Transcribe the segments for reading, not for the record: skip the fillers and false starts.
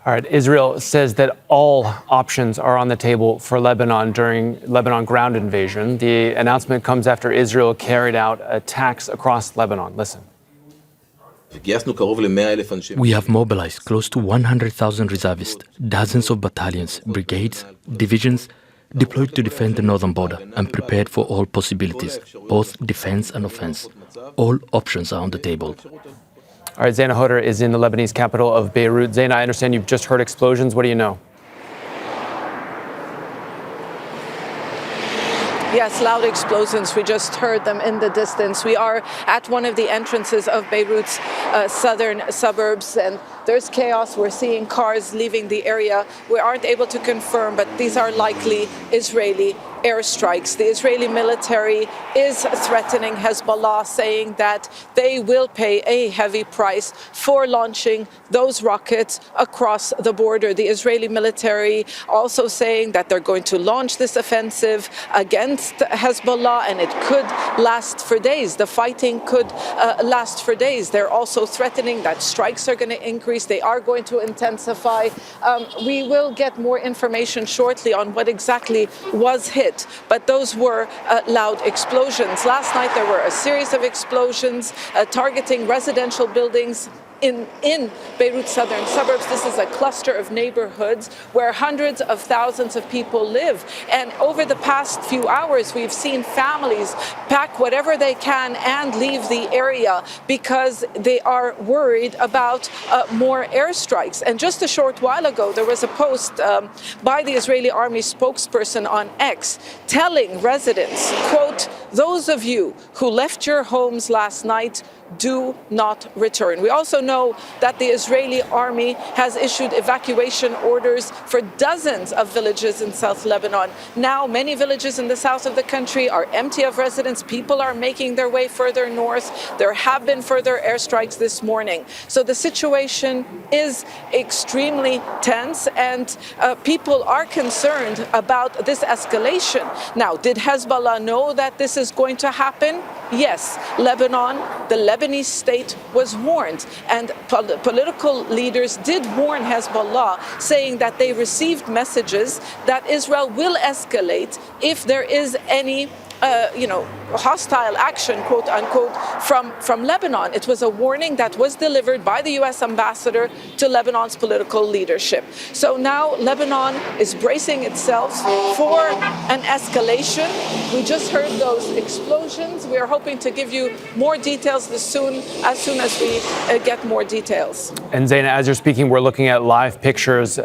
All right, Israel says that all options are on the table for Lebanon during Lebanon ground invasion. The announcement comes after Israel carried out attacks across Lebanon. Listen. We have mobilized close to 100,000 reservists, dozens of battalions, brigades, divisions, deployed to defend the northern border and prepared for all possibilities, both defense and offense. All options are on the table. All right, Zeina Khodr is in the Lebanese capital of Beirut. Zeina, I understand you've just heard explosions. What do you know? Yes, loud explosions. We just heard them in the distance. We are at one of the entrances of Beirut's southern suburbs, and there's chaos. We're seeing cars leaving the area. We aren't able to confirm, but these are likely Israeli airstrikes. The Israeli military is threatening Hezbollah, saying that they will pay a heavy price for launching those rockets across the border. The Israeli military also saying that they're going to launch this offensive against Hezbollah, and it could last for days. The fighting could last for days. They're also threatening that strikes are going to increase. They are going to intensify. We will get more information shortly on what exactly was hit. But those were loud explosions. Last night there were a series of explosions targeting residential buildings in Beirut's southern suburbs. This is a cluster of neighborhoods where hundreds of thousands of people live. And over the past few hours, we've seen families pack whatever they can and leave the area because they are worried about more airstrikes. And just a short while ago, there was a post by the Israeli army spokesperson on X telling residents, quote, "Those of you who left your homes last night, do not return." We also know that the Israeli army has issued evacuation orders for dozens of villages in South Lebanon. Now, many villages in the south of the country are empty of residents. People are making their way further north. There have been further airstrikes this morning. So the situation is extremely tense, and people are concerned about this escalation. Now, did Hezbollah know that this is going to happen? Yes. Lebanon, the Lebanese state, was warned, and political leaders did warn Hezbollah, saying that they received messages that Israel will escalate if there is any hostile action, quote unquote, from Lebanon. It was a warning that was delivered by the U.S. ambassador to Lebanon's political leadership. So now Lebanon is bracing itself for an escalation. We just heard those explosions. We are hoping to give you more details as soon as we get more details. And Zeina, as you're speaking, we're looking at live pictures,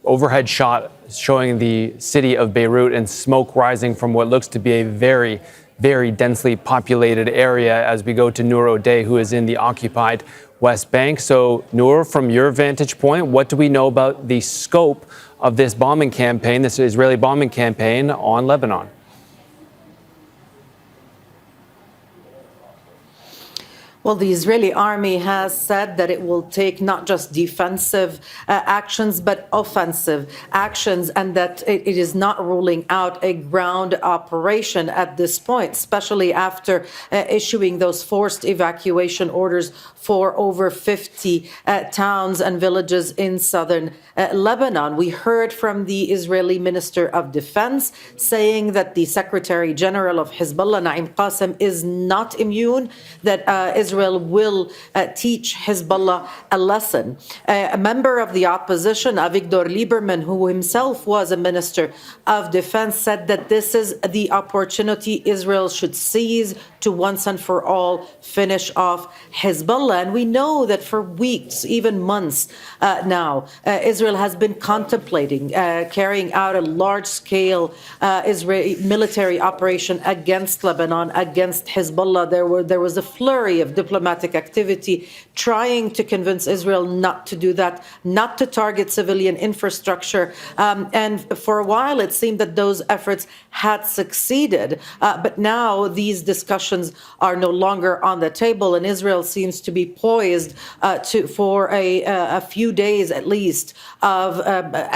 overhead shot showing the city of Beirut and smoke rising from what looks to be a very, very densely populated area as we go to Nour, Odeh, who is in the occupied West Bank. So, Nour, from your vantage point, what do we know about the scope of this bombing campaign, this Israeli bombing campaign on Lebanon? Well, the Israeli army has said that it will take not just defensive actions, but offensive actions, and that it is not ruling out a ground operation at this point, especially after issuing those forced evacuation orders for over 50 towns and villages in southern Lebanon. We heard from the Israeli Minister of Defense saying that the Secretary General of Hezbollah, Naim Qassem, is not immune, that Israel will teach Hezbollah a lesson. A member of the opposition, Avigdor Lieberman, who himself was a Minister of Defense, said that this is the opportunity Israel should seize to once and for all finish off Hezbollah. And we know that for weeks, even months now, Israel has been contemplating carrying out a large-scale Israeli military operation against Lebanon, against Hezbollah. There was a flurry of diplomatic activity trying to convince Israel not to do that, not to target civilian infrastructure. And for a while, it seemed that those efforts had succeeded. But now these discussions are no longer on the table, and Israel seems to be poised for a few days at least of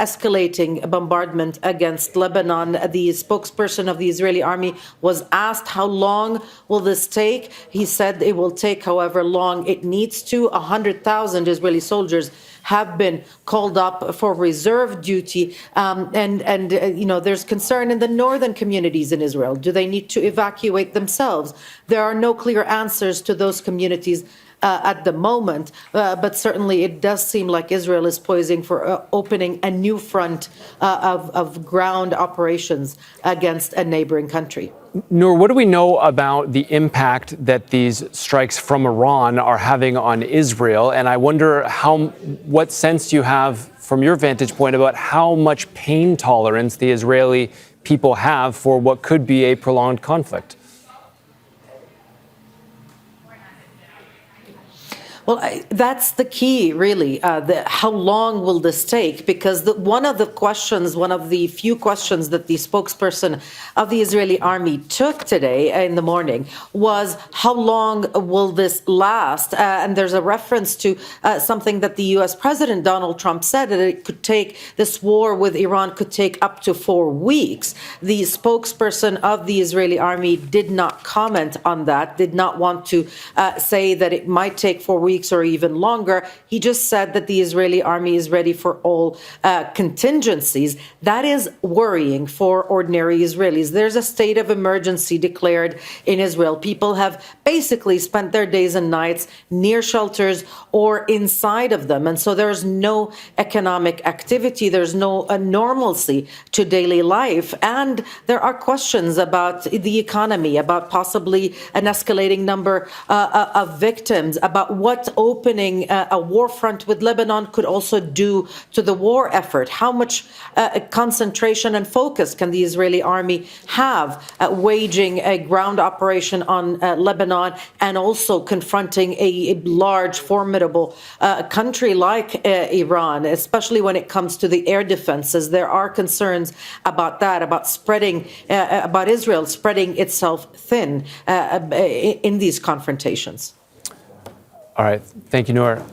escalating bombardment against Lebanon. The spokesperson of the Israeli army was asked how long will this take. He said it will take however long it needs to 100,000 Israeli soldiers have been called up for reserve duty. There's concern in the northern communities in Israel. Do they need to evacuate themselves? There are no clear answers to those communities at the moment, but certainly it does seem like Israel is poising for opening a new front of ground operations against a neighboring country. Nour, what do we know about the impact that these strikes from Iran are having on Israel? And I wonder what sense you have from your vantage point about how much pain tolerance the Israeli people have for what could be a prolonged conflict. Well, that's the key, really. How long will this take? Because one of the few questions that the spokesperson of the Israeli army took today in the morning was, how long will this last? And there's a reference to something that the U.S. President Donald Trump said, that this war with Iran could take up to 4 weeks. The spokesperson of the Israeli army did not comment on that, did not want to say that it might take 4 weeks or even longer. He just said that the Israeli army is ready for all contingencies. That is worrying for ordinary Israelis. There's a state of emergency declared in Israel. People have basically spent their days and nights near shelters or inside of them. And so there's no economic activity. There's no normalcy to daily life. And there are questions about the economy, about possibly an escalating number of victims, about what opening a war front with Lebanon could also do to the war effort. How much concentration and focus can the Israeli army have waging a ground operation on Lebanon and also confronting a large, formidable country like Iran, especially when it comes to the air defenses? There are concerns about that, about Israel spreading itself thin in these confrontations. All right. Thank you, Nour.